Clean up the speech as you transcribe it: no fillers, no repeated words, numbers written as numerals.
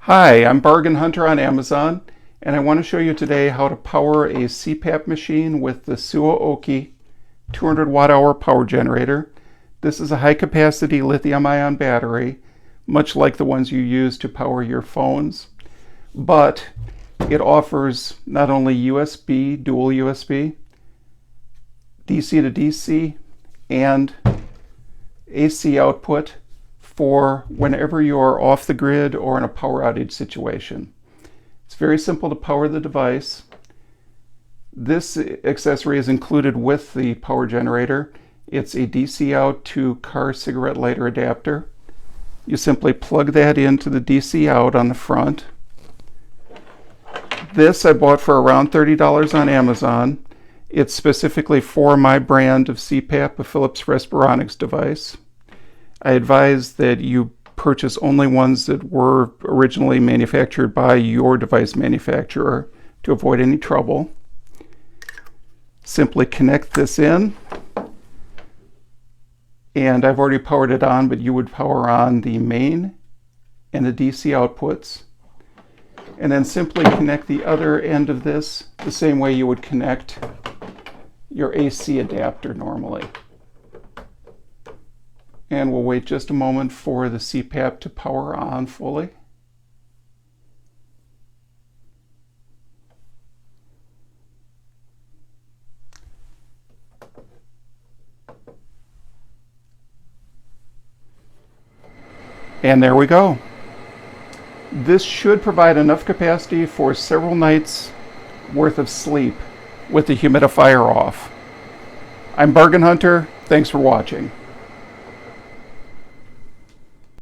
Hi, I'm Bargain Hunter on Amazon, and I want to show you today how to power a CPAP machine with the Suaoki 200 watt-hour power generator. This is a high-capacity lithium-ion battery, much like the ones you use to power your phones, but it offers not only USB, dual USB, DC to DC, and AC output for whenever you're off the grid or in a power outage situation. It's very simple to power the device. This accessory is included with the power generator. It's a DC out to car cigarette lighter adapter. You simply plug that into the DC out on the front. This I bought for around $30 on Amazon. It's specifically for my brand of CPAP, a Philips Respironics device. I advise that you purchase only ones that were originally manufactured by your device manufacturer to avoid any trouble. Simply connect this in, and I've already powered it on, but you would power on the main and the DC outputs, and then simply connect the other end of this the same way you would connect your AC adapter normally. And we'll wait just a moment for the CPAP to power on fully. And there we go. This should provide enough capacity for several nights worth of sleep with the humidifier off. I'm Bargain Hunter. Thanks for watching.